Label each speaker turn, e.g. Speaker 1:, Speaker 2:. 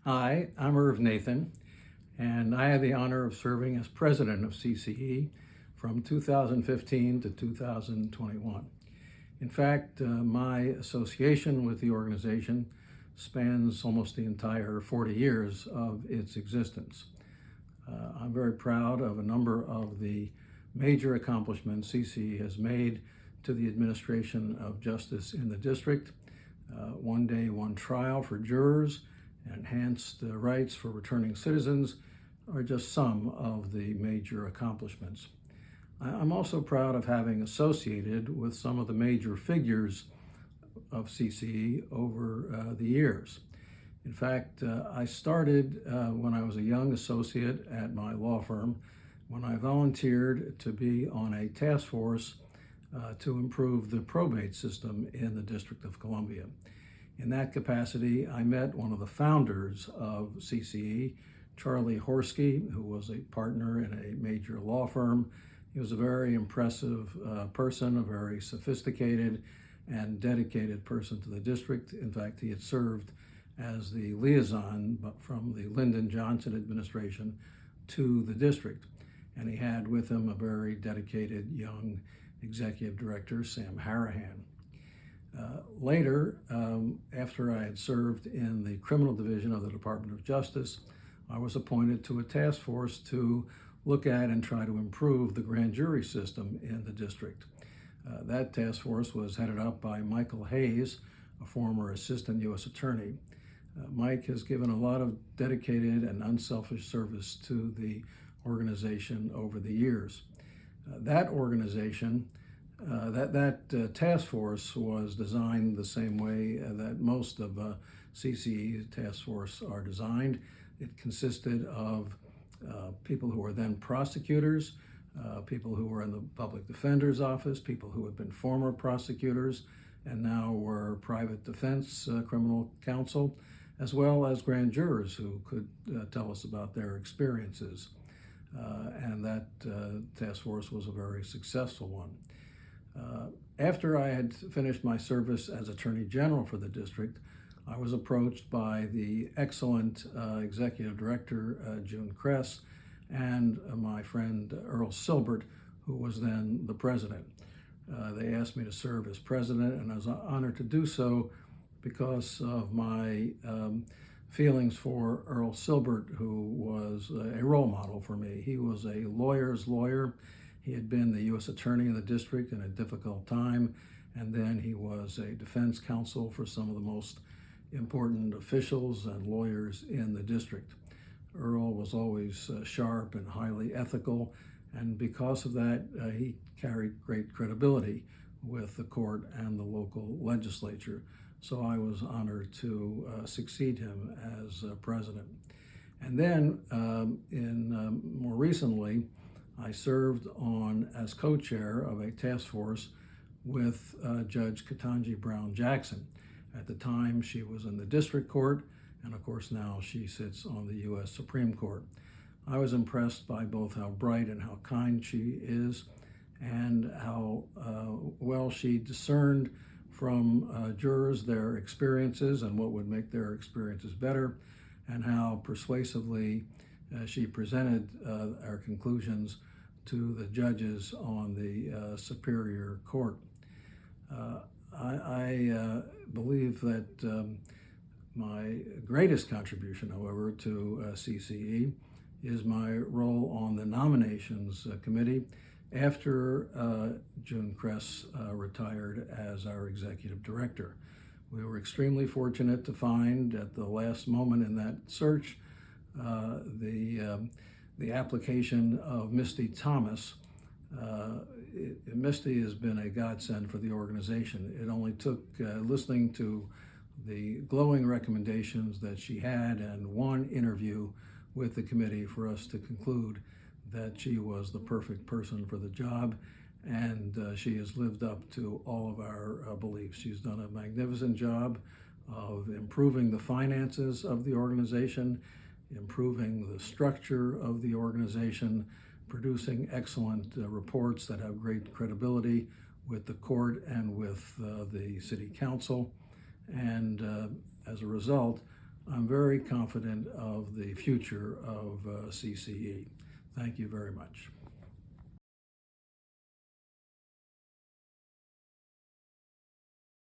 Speaker 1: Hi, I'm Irv Nathan, and I had the honor of serving as president of CCE from 2015 to 2021. In fact, my association with the organization spans almost the entire 40 years of its existence. I'm very proud of a number of the major accomplishments CCE has made to the administration of justice in the district. One day, one trial for jurors, enhanced rights for returning citizens are just some of the major accomplishments. I'm also proud of having associated with some of the major figures of CCE over the years. In fact, I started when I was a young associate at my law firm when I volunteered to be on a task force to improve the probate system in the District of Columbia. In that capacity, I met one of the founders of CCE, Charlie Horsky, who was a partner in a major law firm. He was a very impressive person, a very sophisticated and dedicated person to the district. In fact, he had served as the liaison from the Lyndon Johnson administration to the district. And he had with him a very dedicated young executive director, Sam Harahan. Later, after I had served in the criminal division of the Department of Justice, I was appointed to a task force to look at and try to improve the grand jury system in the district. That task force was headed up by Michael Hayes, a former assistant U.S. attorney. Mike has given a lot of dedicated and unselfish service to the organization over the years. That organization That task force was designed the same way that most of CCE's task force are designed. It consisted of people who were then prosecutors, people who were in the public defender's office, people who had been former prosecutors and now were private defense criminal counsel, as well as grand jurors who could tell us about their experiences. And that task force was a very successful one. After I had finished my service as Attorney General for the district, I was approached by the excellent Executive Director, June Kress, and my friend Earl Silbert, who was then the President. They asked me to serve as President, and I was honored to do so because of my feelings for Earl Silbert, who was a role model for me. He was a lawyer's lawyer. He had been the U.S. Attorney in the district in a difficult time, and then he was a defense counsel for some of the most important officials and lawyers in the district. Earl was always sharp and highly ethical, and because of that, he carried great credibility with the court and the local legislature. So I was honored to succeed him as president. And then, more recently, I served as co-chair of a task force with Judge Ketanji Brown Jackson. At the time, she was in the district court, and of course now she sits on the U.S. Supreme Court. I was impressed by both how bright and how kind she is, and how well she discerned from jurors their experiences and what would make their experiences better, and how persuasively she presented our conclusions to the judges on the Superior Court. I believe that my greatest contribution, however, to CCE is my role on the nominations committee after June Kress retired as our executive director. We were extremely fortunate to find at the last moment in that search the application of Misty Thomas. Misty has been a godsend for the organization. It only took listening to the glowing recommendations that she had and one interview with the committee for us to conclude that she was the perfect person for the job, and she has lived up to all of our beliefs. She's done a magnificent job of improving the finances of the organization, improving the structure of the organization, producing excellent reports that have great credibility with the court and with the city council. And as a result, I'm very confident of the future of CCE. Thank you very much.